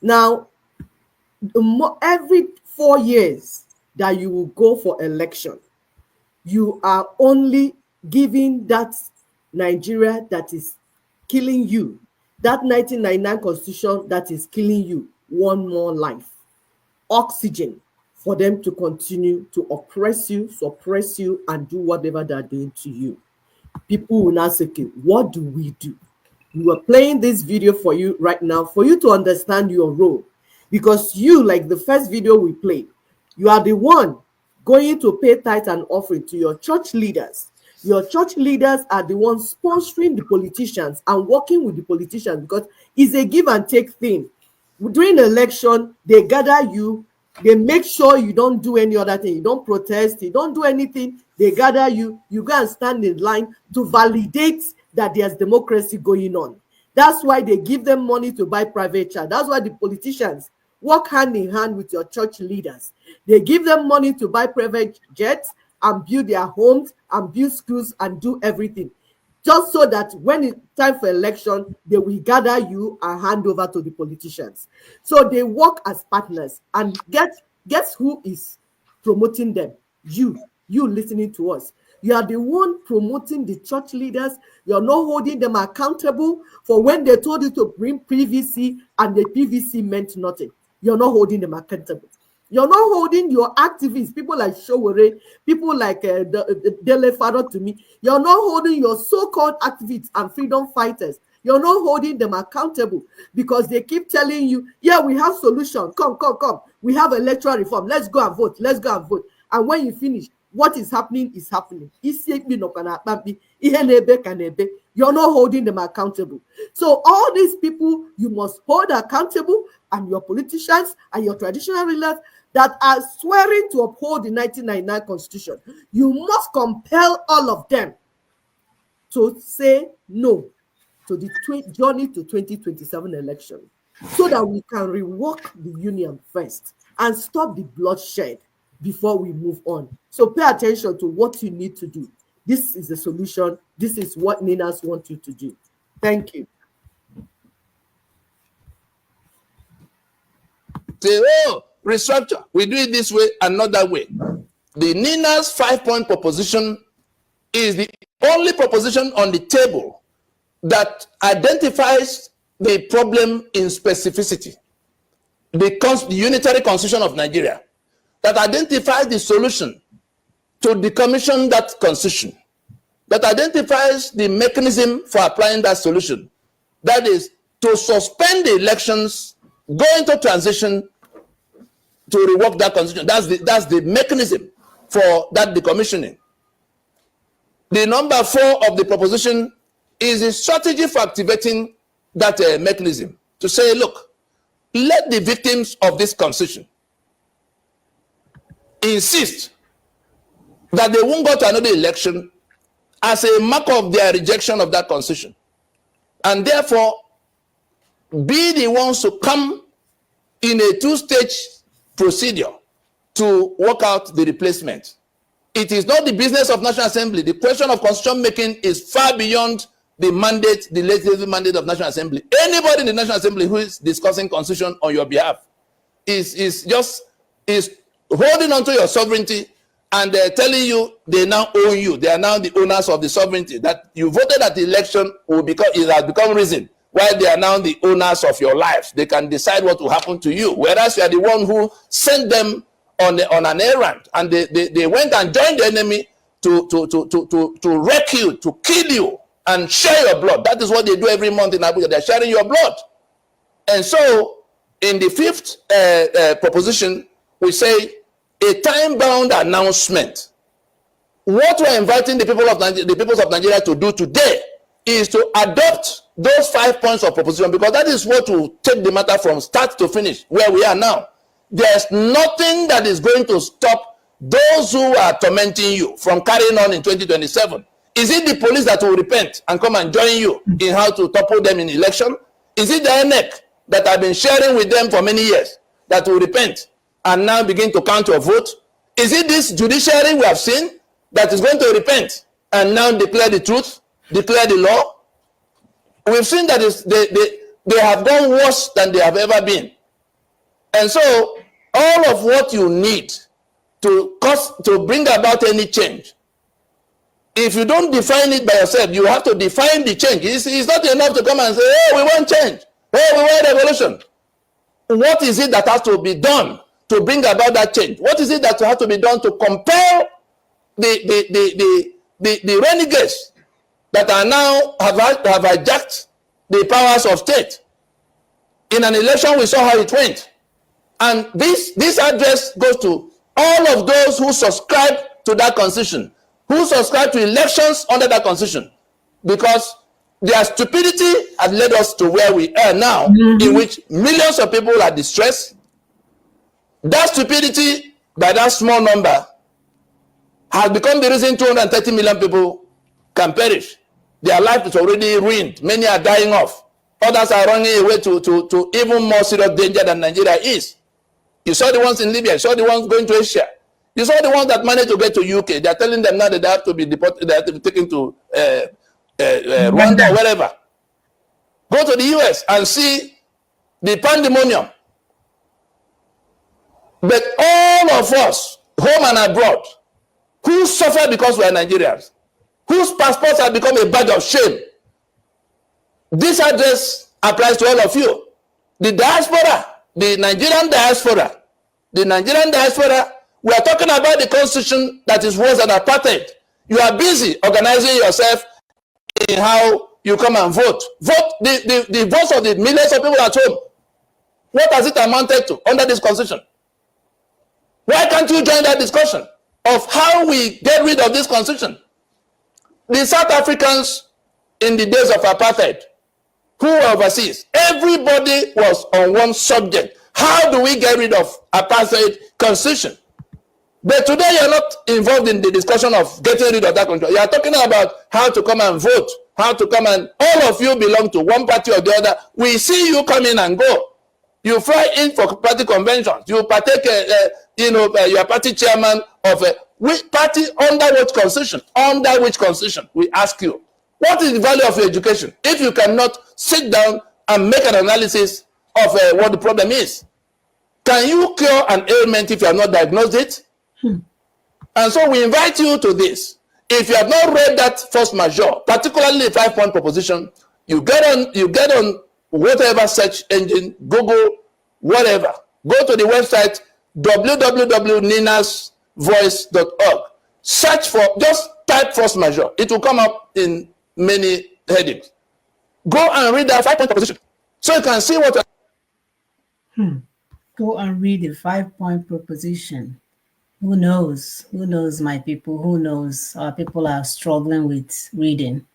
Now, every 4 years that you will go for election, you are only giving that Nigeria that is killing you, that 1999 constitution that is killing you, one more life, oxygen for them to continue to oppress you, suppress you, and do whatever they're doing to you. People will now say, okay, what do we do? We were playing this video for you right now for you to understand your role. Because you, like the first video we played, you are the one going to pay tithe and offering to your church leaders. Your church leaders are the ones sponsoring the politicians and working with the politicians, because it's a give and take thing. During the election, they gather you, they make sure you don't do any other thing, you don't protest, you don't do anything. They gather you, you go and stand in line to validate that there's democracy going on. That's why they give them money to buy private jet. That's why the politicians work hand in hand with your church leaders. They give them money to buy private jets and build their homes and build schools and do everything, just so that when it's time for election, they will gather you and hand over to the politicians. So they work as partners. And guess who is promoting them? You listening to us. You are the one promoting the church leaders. You're not holding them accountable for when they told you to bring PVC and the PVC meant nothing. You're not holding them accountable. You're not holding your activists, people like Showore, people like Dele Faro to me. You're not holding your so-called activists and freedom fighters. You're not holding them accountable because they keep telling you, yeah, we have solution. Come. We have electoral reform. Let's go and vote. And when you finish, what is happening is happening. You're not holding them accountable. So all these people you must hold accountable, and your politicians and your traditional rulers that are swearing to uphold the 1999 constitution, you must compel all of them to say no to the journey to 2027 election, so that we can rework the union first and stop the bloodshed before we move on. So pay attention to what you need to do. This is the solution. This is what Ninas want you to do. Thank you. Say, oh, restructure. We do it this way and not that way. The Ninas 5-point proposition is the only proposition on the table that identifies the problem in specificity. The unitary constitution of Nigeria, that identifies the solution to decommission that constitution, that identifies the mechanism for applying that solution. That is to suspend the elections, go into transition to rework that constitution. That's the mechanism for that decommissioning. The number 4 of the proposition is a strategy for activating that mechanism, to say, look, let the victims of this constitution insist that they won't go to another election as a mark of their rejection of that constitution, and therefore be the ones to come in a 2-stage procedure to work out the replacement. It is not the business of National Assembly. The question of constitution making is far beyond the mandate, the legislative mandate of National Assembly. Anybody in the National Assembly who is discussing constitution on your behalf is holding on to your sovereignty, and they're telling you they now own you. They are now the owners of the sovereignty. That you voted at the election it has become reason why they are now the owners of your lives. They can decide what will happen to you, whereas you are the one who sent them on an errand, and they went and joined the enemy to wreck you, to kill you, and share your blood. That is what they do every month in Abuja. They're sharing your blood. And so, in the 5th proposition, we say a time-bound announcement. What we're inviting the people of Nigeria to do today is to adopt those 5 points of proposition, because that is what will take the matter from start to finish, where we are now. There's nothing that is going to stop those who are tormenting you from carrying on in 2027. Is it the police that will repent and come and join you in how to topple them in election? Is it the INEC that have been sharing with them for many years that will repent and now begin to count your vote? Is it this judiciary we have seen that is going to repent and now declare the truth, declare the law? We've seen that they have gone worse than they have ever been. And so all of what you need to bring about any change, if you don't define it by yourself, you have to define the change. It's not enough to come and say, oh, we want change. Oh, we want revolution. What is it that has to be done to bring about that change? What is it that has to be done to compel the renegades that are now have hijacked the powers of state? In an election, we saw how it went. And this address goes to all of those who subscribe to that constitution, who subscribe to elections under that constitution, because their stupidity has led us to where we are now, in which millions of people are distressed. That stupidity by that small number has become the reason 230 million people can perish. Their life is already ruined. Many are dying off. Others are running away to even more serious danger than Nigeria is. You saw the ones in Libya. You saw the ones going to Asia. You saw the ones that managed to get to UK. They are telling them now that they have to be deported. They have to be taken to Rwanda or wherever. Go to the US and see the pandemonium. But all of us, home and abroad, who suffer because we are Nigerians, whose passports have become a badge of shame, this address applies to all of you. The diaspora, the Nigerian diaspora, we are talking about the constitution that is worse than apartheid. You are busy organizing yourself in how you come and vote. Vote the votes of the millions of people at home. What has it amounted to under this constitution? Why can't you join that discussion of how we get rid of this constitution? The South Africans in the days of apartheid, who were overseas, everybody was on one subject. How do we get rid of apartheid constitution? But today you're not involved in the discussion of getting rid of that control. You are talking about how to come and vote, how to come and all of you belong to one party or the other. We see you come in and go. You fly in for party conventions. You partake, you are party chairman of which party under which constitution? Under which constitution? We ask you. What is the value of your education if you cannot sit down and make an analysis of what the problem is? Can you cure an ailment if you have not diagnosed it? And so we invite you to this. If you have not read that force majeure, particularly the 5-point proposition, you get on whatever search engine, Google, whatever. Go to the website www.ninasvoice.org. Search for, just type force majeure. It will come up in many headings. Go and read that 5-point proposition so you can see what. Go and read the 5-point proposition. Who knows? Who knows, my people? Who knows? Our people are struggling with reading.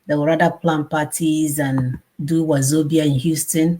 They would rather plan parties and do Wazobia in Houston.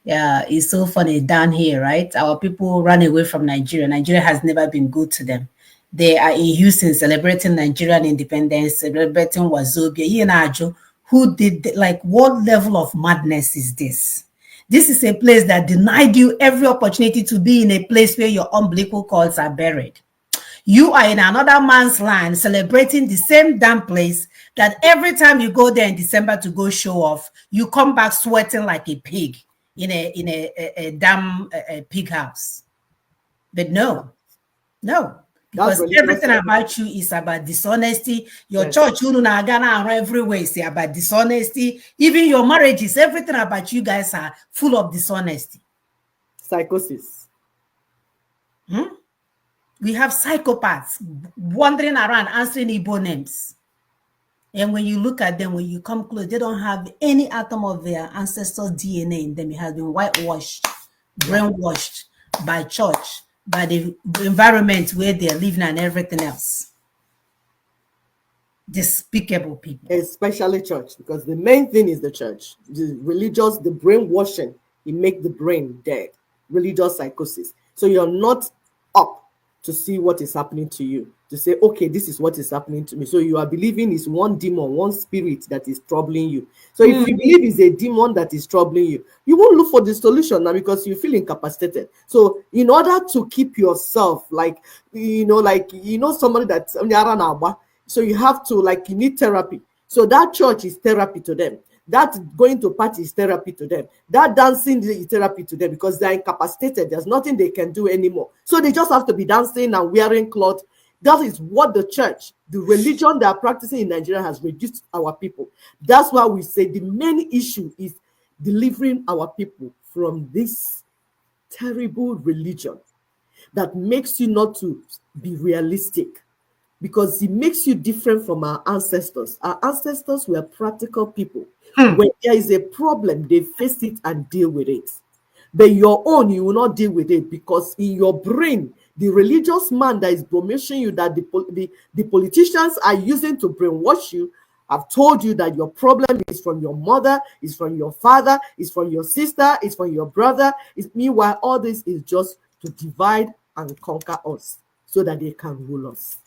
Yeah, it's so funny down here, right? Our people run away from Nigeria. Nigeria has never been good to them. They are in Houston celebrating Nigerian independence, celebrating Wazobia. Who did, like, what level of madness is this? This is a place that denied you every opportunity to be in a place where your umbilical cords are buried. You are in another man's land celebrating the same damn place that every time you go there in December to go show off, you come back sweating like a pig in a damn pig house. But no, because everything about you is about dishonesty. Your church, everywhere is about dishonesty. Even your marriages, everything about you guys are full of dishonesty. Psychosis. We have psychopaths wandering around answering Igbo names. And when you look at them, when you come close, they don't have any atom of their ancestors' DNA in them. It has been whitewashed, brainwashed by church, by the environment where they're living and everything else. Despicable people. Especially church, because the main thing is the church. The religious, the brainwashing, it makes the brain dead. Religious psychosis. So you're not up to see what is happening to you, to say, okay, this is what is happening to me. So you are believing it's one demon, one spirit that is troubling you. So if you believe it's a demon that is troubling you, you won't look for the solution now because you feel incapacitated. So in order to keep yourself, somebody that, so you have to, you need therapy. So that church is therapy to them. That going to party is therapy to them. That dancing is therapy to them because they're incapacitated. There's nothing they can do anymore. So they just have to be dancing and wearing clothes. That is what the church, the religion they are practicing in Nigeria has reduced our people. That's why we say the main issue is delivering our people from this terrible religion that makes you not to be realistic, because it makes you different from our ancestors. Our ancestors were practical people. When there is a problem, they face it and deal with it. But your own, you will not deal with it, because in your brain, the religious man that is promoting you, that the politicians are using to brainwash you, have told you that your problem is from your mother, is from your father, is from your sister, is from your brother. Meanwhile, all this is just to divide and conquer us so that they can rule us.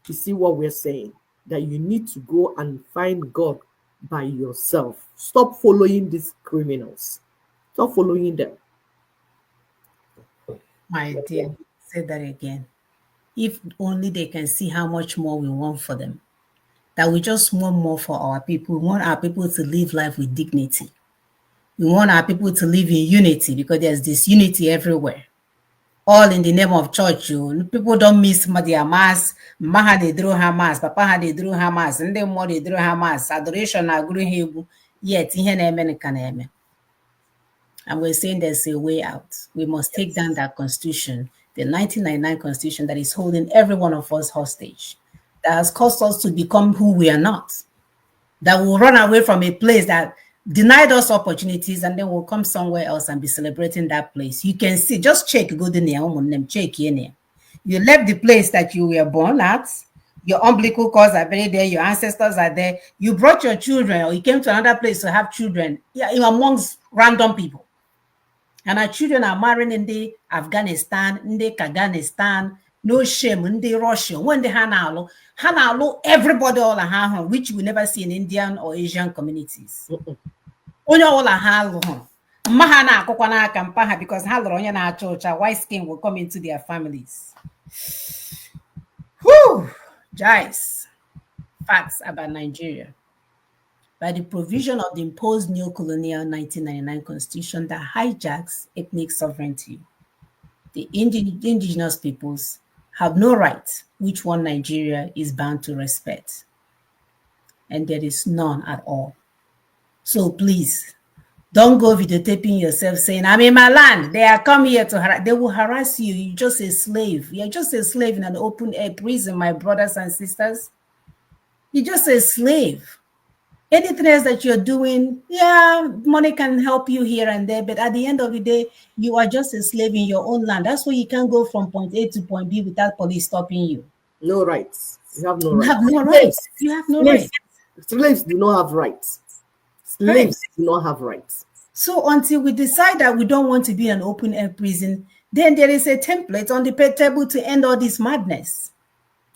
You see what we're saying? That you need to go and find God by yourself. Stop following these criminals. Stop following them. My dear, say that again. If only they can see how much more we want for them. That we just want more for our people. We want our people to live life with dignity. We want our people to live in unity, because there's this unity everywhere. All in the name of church. People don't miss their mass. Mama they drew her mass. Papa had they drew her mass. And then more they drew her mass. Adoration agree yet and we're saying there's a way out. We must take down that constitution, the 1999 constitution that is holding every one of us hostage, that has caused us to become who we are not, that will run away from a place that denied us opportunities, and then we'll come somewhere else and be celebrating that place. You can see, just check, go to the check in. You left the place that you were born at, your umbilical cords are very there, your ancestors are there, you brought your children, or you came to another place to have children, amongst random people. And our children are marrying in the Afghanistan, in the Kyrgyzstan, no shame, in the Russia, when the Hanalo, everybody all a which we never see in Indian or Asian communities. Only all a halo. Mahana Kokwana Kampaha, because Halonya na church, white skin will come into their families. Whew, Jais. Facts about Nigeria. By the provision of the imposed neo-colonial 1999 constitution that hijacks ethnic sovereignty, the indigenous peoples have no right which one Nigeria is bound to respect. And there is none at all. So please, don't go videotaping yourself saying, I'm in my land. They are come here to harass. They will harass you. You're just a slave. You're just a slave in an open air prison, my brothers and sisters. You're just a slave. Anything else that you're doing, money can help you here and there, but at the end of the day, you are just a slave in your own land. That's why you can't go from point A to point B without police stopping you. No rights. You have no rights. You have no rights. You have no rights. Slaves do not have rights. Slaves do not have rights. So until we decide that we don't want to be an open air prison, then there is a template on the table to end all this madness.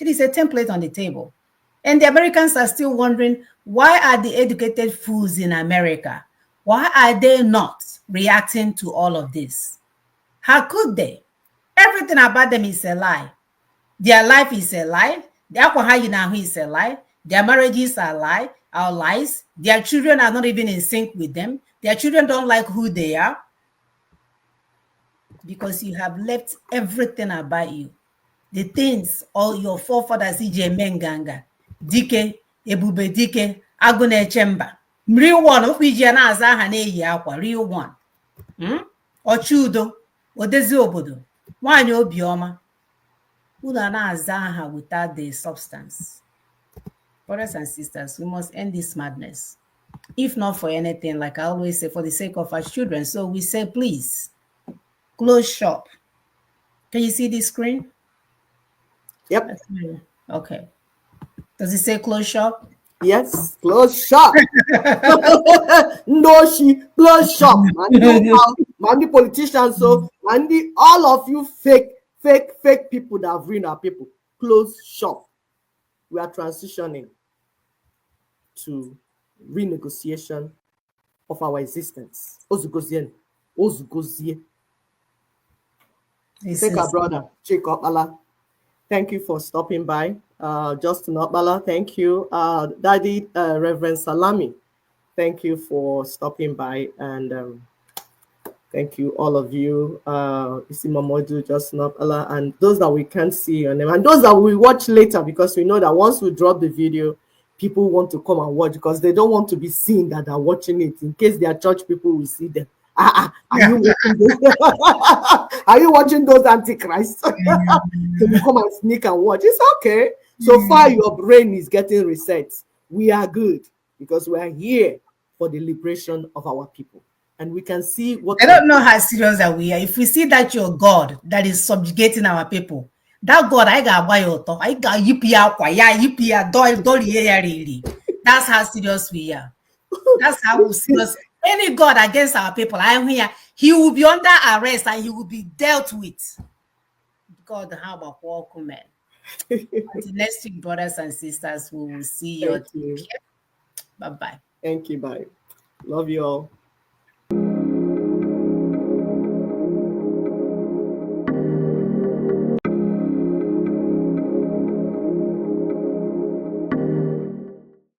It is a template on the table. And the Americans are still wondering, why are the educated fools in America? Why are they not reacting to all of this? How could they? Everything about them is a lie. Their life is a lie. Their alcohol is a lie. Their marriages are lies. Their children are not even in sync with them. Their children don't like who they are. Because you have left everything about you. The things all your forefathers, E.J. Menganga, Dike, Ebube Dike, Agune Chemba, real one of Vijana Zahane Yakwa, real one. Ochudo, Odezi Obodo, Wanyo Bioma, Udana Zaha without the substance. Brothers and sisters, we must end this madness. If not for anything, like I always say, for the sake of our children. So we say, please, close shop. Can you see this screen? Yep. Okay. Does it say close shop? Yes, close shop. No, close shop. Mandi politicians, so Mandi, all of you fake people that have ruined our people. Close shop. We are transitioning to renegotiation of our existence. Ozugozie. Thank our brother, Jacob Allah. Thank you for stopping by. Justin Okbala, thank you. Daddy, Reverend Salami, Thank you for stopping by, and thank you, all of you. Isimamodu, just not Allah, and those that we can't see your name, and those that we watch later, because we know that once we drop the video, people want to come and watch because they don't want to be seen that they're watching it in case their church people will see them. Are you watching those? Are you watching those antichrists? They will come and sneak and watch. It's okay. So far, your brain is getting reset. We are good because we are here for the liberation of our people. And we can see what I don't know how serious that we are. If we see that your God that is subjugating our people, that God, I got buy your talk. I got UPR, that's how serious we are. That's how serious. Any God against our people, I'm here. He will be under arrest and he will be dealt with. God, how about welcome, man? Until next week, brothers and sisters, we will see you. Thank you. Bye-bye. Thank you. Bye. Love you all.